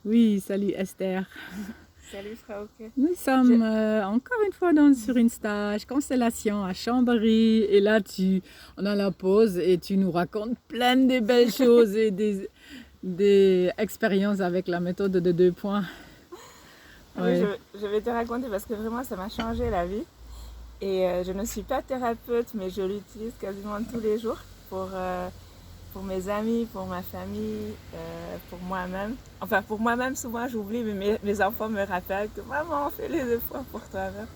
Oui, salut Esther. Salut Frauke. Nous sommes encore une fois sur une stage Constellation à Chambéry et là on a la pause et tu nous racontes plein de belles choses et des expériences avec la méthode de 2 points. Oui, Ouais. je vais te raconter parce que vraiment ça m'a changé la vie. Et je ne suis pas thérapeute, mais je l'utilise quasiment tous les jours pour mes amis, pour ma famille, pour moi-même. Enfin, pour moi-même, souvent j'oublie, mais mes enfants me rappellent que maman, fais les 2 points pour toi-même.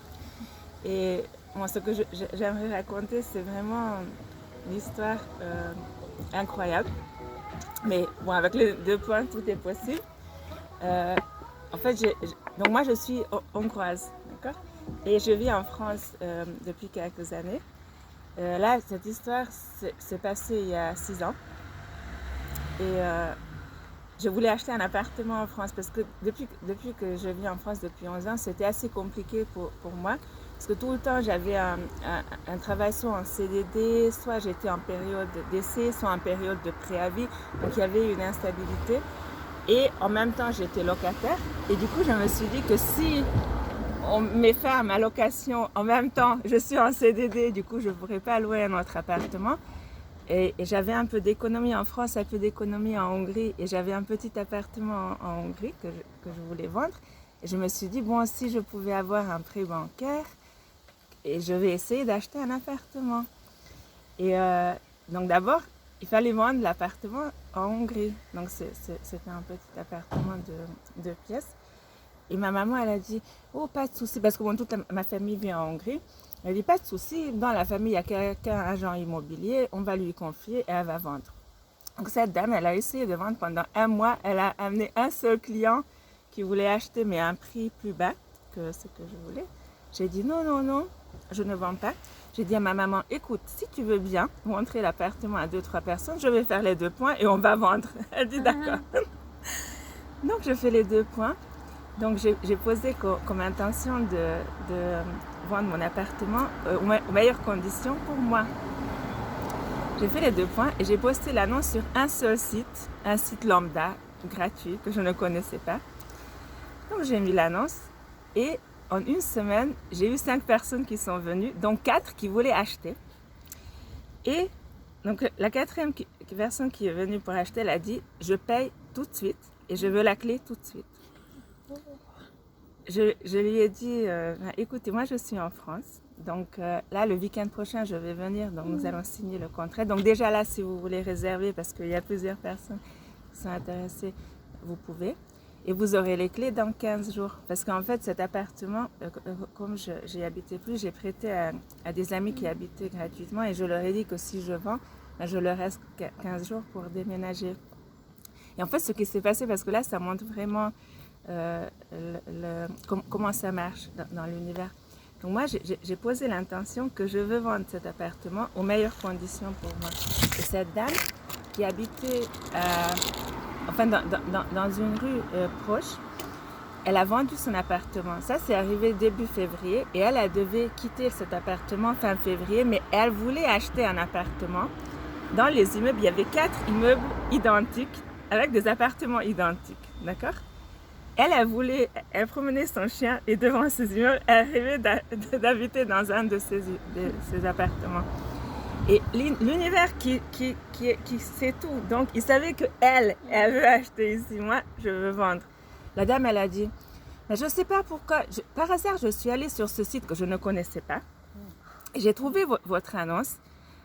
Et moi, ce que j'aimerais raconter, c'est vraiment une histoire incroyable. Mais bon, avec les 2 points, tout est possible. Euh, En fait, donc moi je suis hongroise, d'accord? Et je vis en France depuis quelques années. Là, cette histoire s'est passée il y a 6 ans. Et je voulais acheter un appartement en France parce que depuis que je vis en France depuis 11 ans, c'était assez compliqué pour moi. Parce que tout le temps, j'avais un travail soit en CDD, soit j'étais en période d'essai, soit en période de préavis. Donc il y avait une instabilité. Et en même temps, j'étais locataire. Et du coup, je me suis dit que si on met fin à ma location en même temps, je suis en CDD, du coup, je ne pourrais pas louer un autre appartement. Et j'avais un peu d'économie en France, un peu d'économie en Hongrie. Et j'avais un petit appartement en Hongrie que je voulais vendre. Et je me suis dit, bon, si je pouvais avoir un prêt bancaire, et je vais essayer d'acheter un appartement. Et donc d'abord, il fallait vendre l'appartement en Hongrie. Donc c'était un petit appartement de 2 pièces. Et ma maman, elle a dit, oh, pas de souci, parce que bon, toute ma famille vit en Hongrie. Elle dit, pas de souci, dans la famille, il y a quelqu'un, agent immobilier, on va lui confier et elle va vendre. Donc cette dame, elle a essayé de vendre pendant un mois. Elle a amené un seul client qui voulait acheter, mais à un prix plus bas que ce que je voulais. J'ai dit, non, non, non, je ne vends pas. J'ai dit à ma maman, écoute, si tu veux bien montrer l'appartement à 2-3 personnes, je vais faire les 2 points et on va vendre. Elle dit, d'accord. Donc je fais les 2 points. Donc j'ai posé comme intention de vendre mon appartement aux meilleures conditions pour moi. J'ai fait les 2 points et j'ai posté l'annonce sur un seul site, un site lambda, gratuit, que je ne connaissais pas. Donc j'ai mis l'annonce et en une semaine, j'ai eu 5 personnes qui sont venues, dont 4 qui voulaient acheter. Et donc la quatrième personne qui est venue pour acheter, elle a dit, je paye tout de suite et je veux la clé tout de suite. Je lui ai dit, écoutez, moi je suis en France, donc là le week-end prochain je vais venir, donc nous allons signer le contrat. Donc déjà là, si vous voulez réserver, parce qu'il y a plusieurs personnes qui sont intéressées, vous pouvez. Et vous aurez les clés dans 15 jours. Parce qu'en fait, cet appartement, comme j'ai habité plus, j'ai prêté à des amis qui habitaient gratuitement et je leur ai dit que si je vends, je leur reste 15 jours pour déménager. Et en fait, ce qui s'est passé, parce que là, ça montre vraiment comment ça marche dans l'univers. Donc moi, j'ai posé l'intention que je veux vendre cet appartement aux meilleures conditions pour moi. Et cette dame qui habitait dans une rue proche, elle a vendu son appartement. Ça, c'est arrivé début février et elle devait quitter cet appartement fin février, mais elle voulait acheter un appartement. Dans les immeubles, il y avait 4 immeubles identiques avec des appartements identiques, d'accord? Elle promenait son chien et devant ces immeubles, elle rêvait d'habiter dans un de ces appartements. Et l'univers qui sait tout, donc il savait qu'elle veut acheter ici, moi je veux vendre. La dame, elle a dit, mais je ne sais pas pourquoi, par hasard je suis allée sur ce site que je ne connaissais pas, et j'ai trouvé votre annonce.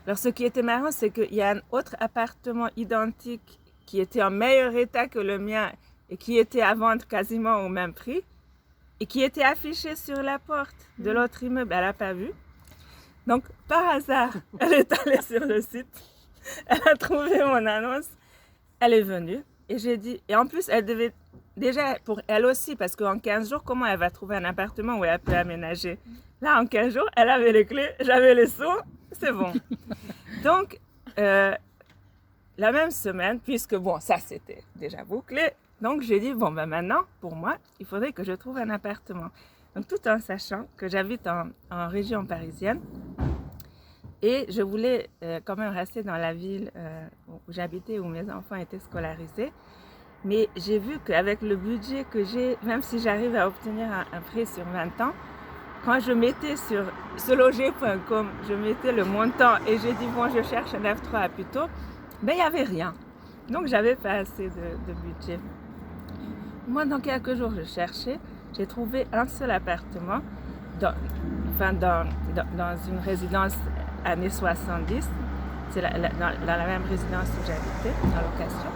Alors ce qui était marrant, c'est qu'il y a un autre appartement identique qui était en meilleur état que le mien, et qui était à vendre quasiment au même prix et qui était affiché sur la porte de l'autre immeuble. Elle n'a pas vu. Donc, par hasard, elle est allée sur le site, elle a trouvé mon annonce, elle est venue et j'ai dit, et en plus, elle devait, déjà pour elle aussi, parce qu'en 15 jours, comment elle va trouver un appartement où elle peut aménager? Là, en 15 jours, elle avait les clés, j'avais les sous, c'est bon. Donc, la même semaine, puisque bon, ça c'était déjà bouclé, donc j'ai dit, bon, ben maintenant, pour moi, il faudrait que je trouve un appartement. Donc tout en sachant que j'habite en région parisienne et je voulais quand même rester dans la ville où j'habitais, où mes enfants étaient scolarisés. Mais j'ai vu qu'avec le budget que j'ai, même si j'arrive à obtenir un prêt sur 20 ans, quand je mettais sur seloger.com, je mettais le montant et j'ai dit bon, je cherche un F3 à plus tôt, ben il n'y avait rien. Donc j'avais pas assez de budget. Moi, dans quelques jours, je cherchais, j'ai trouvé un seul appartement dans une résidence années 70. C'est dans la même résidence où j'habitais, en location.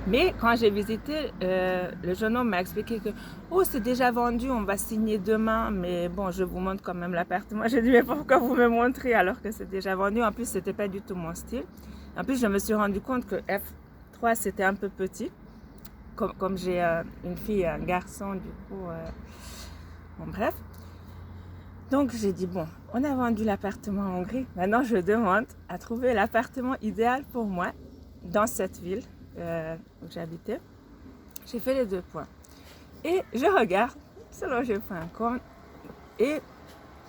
Mais quand j'ai visité, le jeune homme m'a expliqué que oh, c'est déjà vendu, on va signer demain, mais bon, je vous montre quand même l'appartement. J'ai dit mais pourquoi vous me montrez alors que c'est déjà vendu? En plus, c'était pas du tout mon style. En plus, je me suis rendu compte que F3 c'était un peu petit. Comme j'ai une fille et un garçon, du coup, bon bref. Donc j'ai dit bon, on a vendu l'appartement en Hongrie. Maintenant, je demande à trouver l'appartement idéal pour moi dans cette ville où j'habitais. J'ai fait les 2 points. Et je regarde seloger.com et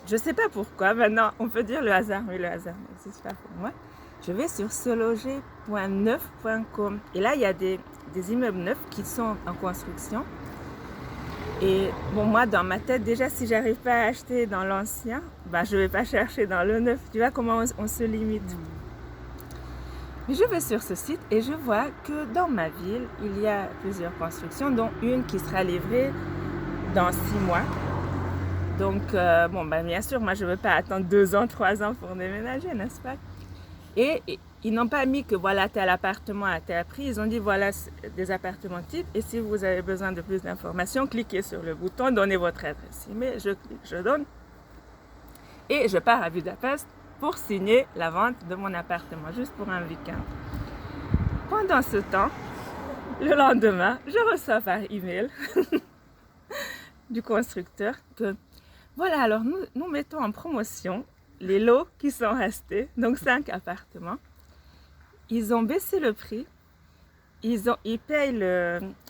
je ne sais pas pourquoi, maintenant on peut dire le hasard, mais le hasard n'existe pas pour moi. Je vais sur seloger.neuf.com et là il y a des immeubles neufs qui sont en construction. Et bon, moi dans ma tête, déjà si j'arrive pas à acheter dans l'ancien, ben, je ne vais pas chercher dans le neuf. Tu vois comment on se limite. Mais je vais sur ce site et je vois que dans ma ville, il y a plusieurs constructions, dont une qui sera livrée dans 6 mois. Donc, bon, ben, bien sûr, moi, je ne veux pas attendre 2 ans, 3 ans pour déménager, n'est-ce pas? Et ils n'ont pas mis que voilà, tel appartement à tel prix. Ils ont dit voilà des appartements types. Et si vous avez besoin de plus d'informations, cliquez sur le bouton, donnez votre adresse email. Je clique, je donne. Et je pars à Budapest pour signer la vente de mon appartement, juste pour un week-end. Pendant ce temps, le lendemain, je reçois par email du constructeur que voilà, alors nous mettons en promotion les lots qui sont restés, donc 5 appartements. Ils ont baissé le prix, ils payent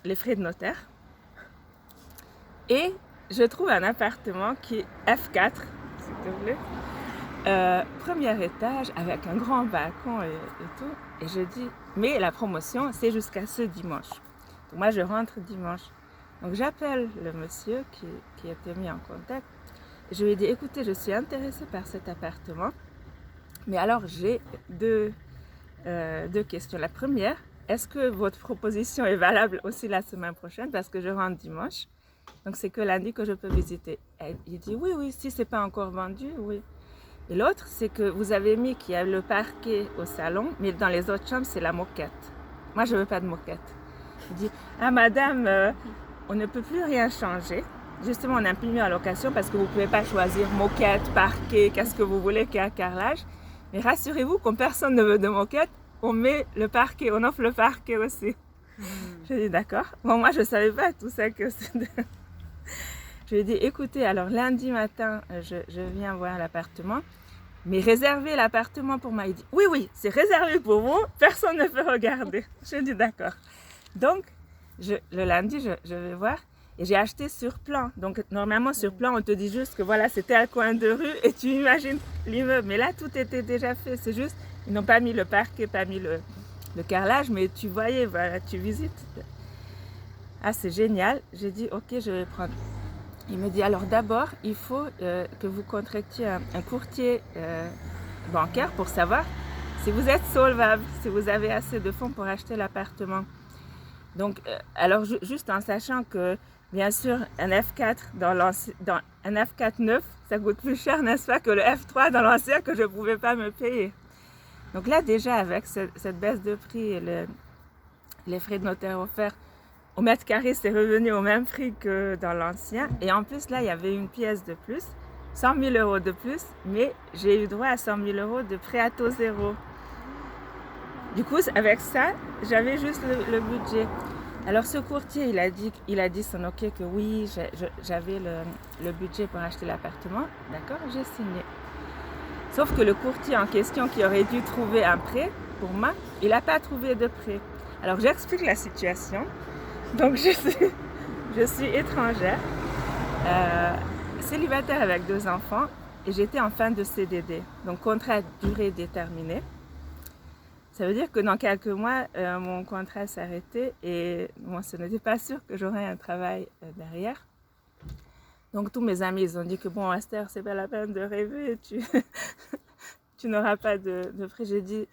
les frais de notaire et je trouve un appartement qui est F4, s'il te plaît. Premier étage avec un grand balcon et tout. Et je dis, mais la promotion, c'est jusqu'à ce dimanche. Donc moi, je rentre dimanche. Donc j'appelle le monsieur qui était mis en contact. Et je lui ai dit, écoutez, je suis intéressée par cet appartement. Mais alors, j'ai deux questions. La première, est-ce que votre proposition est valable aussi la semaine prochaine? Parce que je rentre dimanche. Donc c'est que lundi que je peux visiter. Et il dit, oui, si c'est pas encore vendu, oui. Et l'autre, c'est que vous avez mis qu'il y a le parquet au salon, mais dans les autres chambres, c'est la moquette. Moi, je ne veux pas de moquette. Il dit, ah madame, on ne peut plus rien changer. Justement, on a imprimé en location parce que vous ne pouvez pas choisir moquette, parquet, qu'est-ce que vous voulez, carrelage. Mais rassurez-vous, comme personne ne veut de moquette, on met le parquet, on offre le parquet aussi. Je dis d'accord. Bon, moi, je ne savais pas tout ça que c'était. Je lui ai dit, écoutez, alors lundi matin, je viens voir l'appartement, mais réservez l'appartement pour moi. Il dit, oui, c'est réservé pour vous, personne ne peut regarder. Je lui ai dit, d'accord. Donc, le lundi, je vais voir et j'ai acheté sur plan. Donc, normalement, sur plan, on te dit juste que voilà, c'était un coin de rue et tu imagines l'immeuble. Mais là, tout était déjà fait. C'est juste, ils n'ont pas mis le parquet, pas mis le carrelage, mais tu voyais, voilà, tu visites. Ah, c'est génial. J'ai dit, ok, je vais prendre. Il me dit alors d'abord, il faut que vous contactiez un courtier bancaire pour savoir si vous êtes solvable, si vous avez assez de fonds pour acheter l'appartement. Donc, alors juste en sachant que bien sûr un F4 dans un F4 neuf, ça coûte plus cher, n'est-ce pas, que le F3 dans l'ancien que je ne pouvais pas me payer. Donc là déjà avec cette baisse de prix et les frais de notaire offerts, au mètre carré, c'est revenu au même prix que dans l'ancien. Et en plus, là, il y avait une pièce de plus, 100 000 € de plus, mais j'ai eu droit à 100 000 € de prêt à taux zéro. Du coup, avec ça, j'avais juste le budget. Alors, ce courtier, il a dit son OK que oui, j'avais le budget pour acheter l'appartement. D'accord, j'ai signé. Sauf que le courtier en question qui aurait dû trouver un prêt pour moi, il n'a pas trouvé de prêt. Alors, j'explique la situation. Donc, je suis étrangère, célibataire avec 2 enfants et j'étais en fin de CDD, donc contrat à durée déterminée. Ça veut dire que dans quelques mois, mon contrat s'arrêtait et bon, ce n'était pas sûr que j'aurais un travail derrière. Donc tous mes amis, ils ont dit que bon, Esther, c'est pas la peine de rêver, tu n'auras pas de prêt. J'ai dit,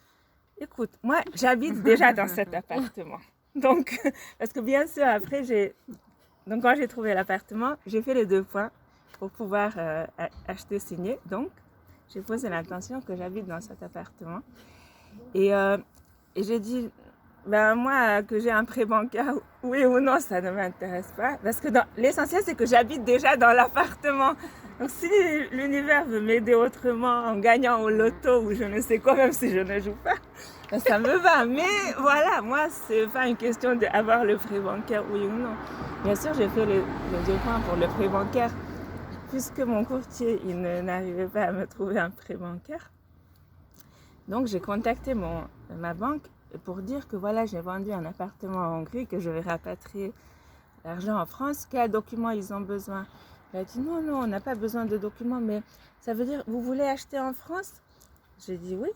écoute, moi, j'habite déjà dans cet appartement. Donc, parce que bien sûr, après, donc quand j'ai trouvé l'appartement, j'ai fait les 2 points pour pouvoir acheter, signer. Donc, j'ai posé l'intention que j'habite dans cet appartement. Et j'ai dit, ben moi, que j'ai un prêt bancaire, oui ou non, ça ne m'intéresse pas. Parce que l'essentiel, c'est que j'habite déjà dans l'appartement. Donc si l'univers veut m'aider autrement en gagnant au loto ou je ne sais quoi, même si je ne joue pas, ben ça me va. Mais voilà, moi, c'est pas une question d'avoir le prêt bancaire, oui ou non. Bien sûr, j'ai fait les 2 points pour le prêt bancaire. Puisque mon courtier, il n'arrivait pas à me trouver un prêt bancaire. Donc j'ai contacté ma banque pour dire que voilà, j'ai vendu un appartement en Hongrie, que je vais rapatrier l'argent en France. Quels documents ils ont besoin? Elle a dit non, on n'a pas besoin de documents, mais ça veut dire vous voulez acheter en France? J'ai dit oui.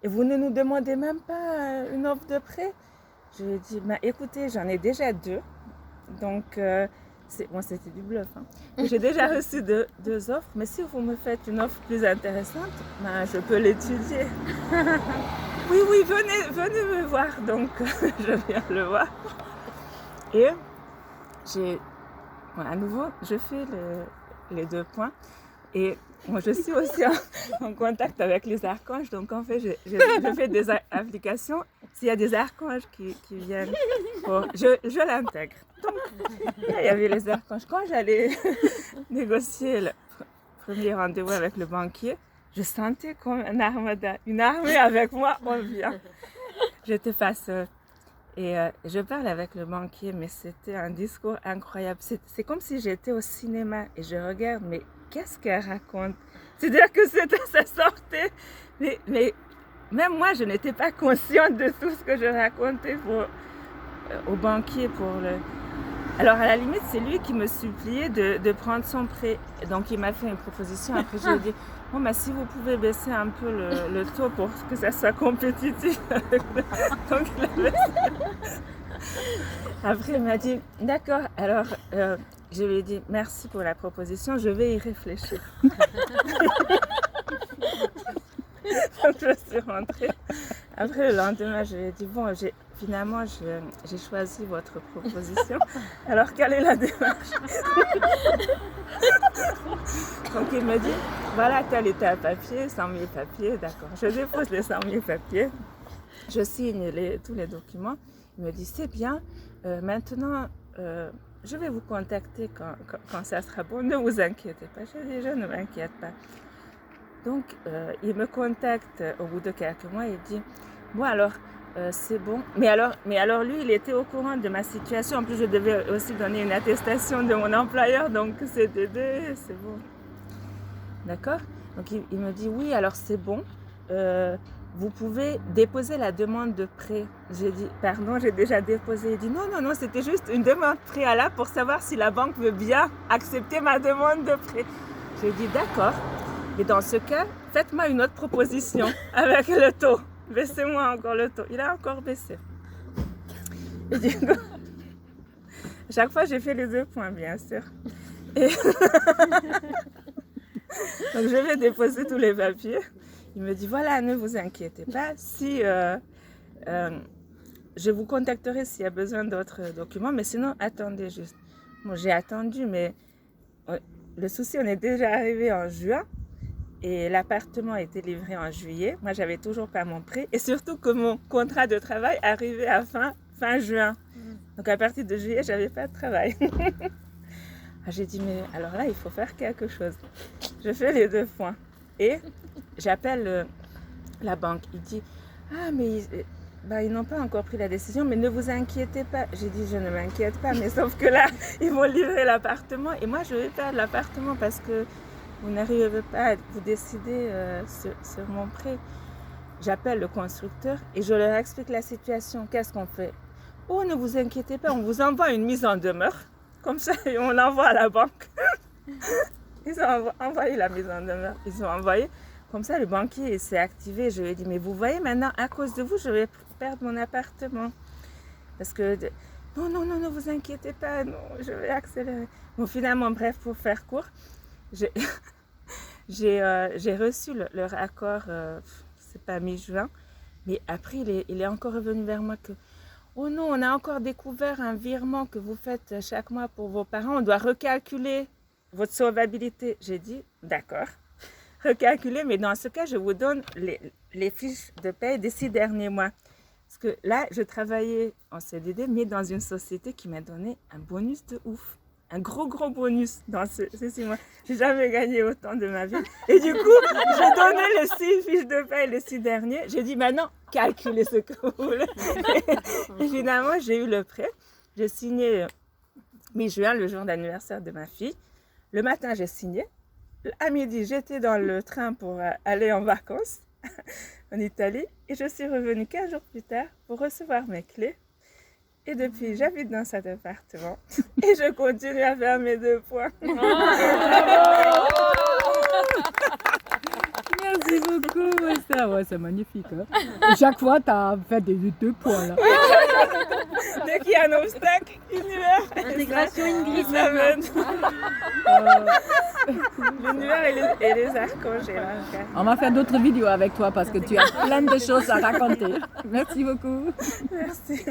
Et vous ne nous demandez même pas une offre de prêt? Je lui ai dit écoutez, j'en ai déjà 2. Donc c'était du bluff. Hein. J'ai déjà reçu 2 offres, mais si vous me faites une offre plus intéressante, je peux l'étudier. Oui, venez me voir. Donc, je viens le voir. Et à nouveau, je fais les 2 points. Et moi, je suis aussi en contact avec les archanges. Donc, en fait, je fais des applications. S'il y a des archanges qui viennent, je l'intègre. Donc, il y avait les archanges. Quand j'allais négocier le premier rendez-vous avec le banquier, je sentais comme une armée avec moi, on vient. J'étais pas seule. Et je parle avec le banquier, mais c'était un discours incroyable. C'est comme si j'étais au cinéma et je regarde, mais qu'est-ce qu'elle raconte? C'est-à-dire que ça sortait. Mais même moi, je n'étais pas consciente de tout ce que je racontais au banquier Alors, à la limite, c'est lui qui me suppliait de prendre son prêt. Donc, il m'a fait une proposition. Après, je lui ai dit, bon, si vous pouvez baisser un peu le taux pour que ça soit compétitif. Donc, il a baissé. Après, il m'a dit, d'accord. Alors, je lui ai dit, merci pour la proposition. Je vais y réfléchir. Donc, je suis rentrée. Après, le lendemain, je lui ai dit, bon, finalement, j'ai choisi votre proposition. Alors, quelle est la démarche? Donc, il me dit, voilà, tel et tel papier, 100 000 papiers, d'accord. Je dépose les 100 000 papiers, je signe tous les documents. Il me dit, c'est bien, maintenant, je vais vous contacter quand ça sera bon, ne vous inquiétez pas. Je dis, je ne m'inquiète pas. Donc, il me contacte au bout de quelques mois, il dit, bon alors, c'est bon. Mais alors lui, il était au courant de ma situation. En plus, je devais aussi donner une attestation de mon employeur, donc CDD, c'est bon. D'accord? Donc, il me dit, oui, alors c'est bon. Vous pouvez déposer la demande de prêt. J'ai dit, pardon, j'ai déjà déposé. Il dit, non, c'était juste une demande préalable pour savoir si la banque veut bien accepter ma demande de prêt. J'ai dit, d'accord. Et dans ce cas, faites-moi une autre proposition avec le taux. Baissez-moi encore le taux. Il a encore baissé. Et du coup, chaque fois, j'ai fait les 2 points, bien sûr. Et donc, je vais déposer tous les papiers. Il me dit, voilà, ne vous inquiétez pas. Si je vous contacterai s'il y a besoin d'autres documents, mais sinon, attendez juste. Bon, j'ai attendu, mais le souci, on est déjà arrivé en juin. Et l'appartement a été livré en juillet. Moi, j'avais toujours pas mon prêt. Et surtout que mon contrat de travail arrivait à fin juin. Donc, à partir de juillet, j'avais pas de travail. J'ai dit, mais alors là, il faut faire quelque chose. Je fais les 2 points. Et j'appelle la banque. Il dit, mais ils n'ont pas encore pris la décision, mais ne vous inquiétez pas. J'ai dit, je ne m'inquiète pas. Mais sauf que là, ils vont livrer l'appartement. Et moi, je vais perdre l'appartement parce que vous n'arrivez pas à vous décider sur mon prêt. J'appelle le constructeur et je leur explique la situation. Qu'est-ce qu'on fait? Oh, ne vous inquiétez pas, on vous envoie une mise en demeure. Comme ça, on l'envoie à la banque. Ils ont envoyé la mise en demeure. Ils ont envoyé. Comme ça, le banquier s'est activé. Je lui ai dit, mais vous voyez maintenant, à cause de vous, je vais perdre mon appartement. Parce que, non, non, non, ne vous inquiétez pas, non, je vais accélérer. Bon, finalement, bref, pour faire court, j'ai reçu leur accord, c'est pas mi-juin, mais après, il est encore revenu vers moi que, oh non, on a encore découvert un virement que vous faites chaque mois pour vos parents, on doit recalculer votre solvabilité. J'ai dit, d'accord, recalculer, mais dans ce cas, je vous donne les fiches de paie des 6 derniers mois. Parce que là, je travaillais en CDD, mais dans une société qui m'a donné un bonus de ouf. Un gros bonus dans ces 6 mois. J'ai jamais gagné autant de ma vie. Et du coup, j'ai donné les 6 fiches de paie, les 6 derniers. J'ai dit, maintenant, calculez ce que vous voulez. Et finalement, j'ai eu le prêt. J'ai signé mi-juin, le jour d'anniversaire de ma fille. Le matin, j'ai signé. À midi, j'étais dans le train pour aller en vacances en Italie. Et je suis revenue 15 jours plus tard pour recevoir mes clés. Et depuis, j'habite dans cet appartement et je continue à faire mes 2 points. Merci beaucoup, Esther. Ouais, c'est magnifique. Hein? Chaque fois, tu as fait des 2 points. Là. Dès qu'il y a un obstacle, l'univers. Intégration Ingrid. L'univers et les archanges. On va faire d'autres vidéos avec toi parce que tu as plein de choses à raconter. Merci beaucoup. Merci.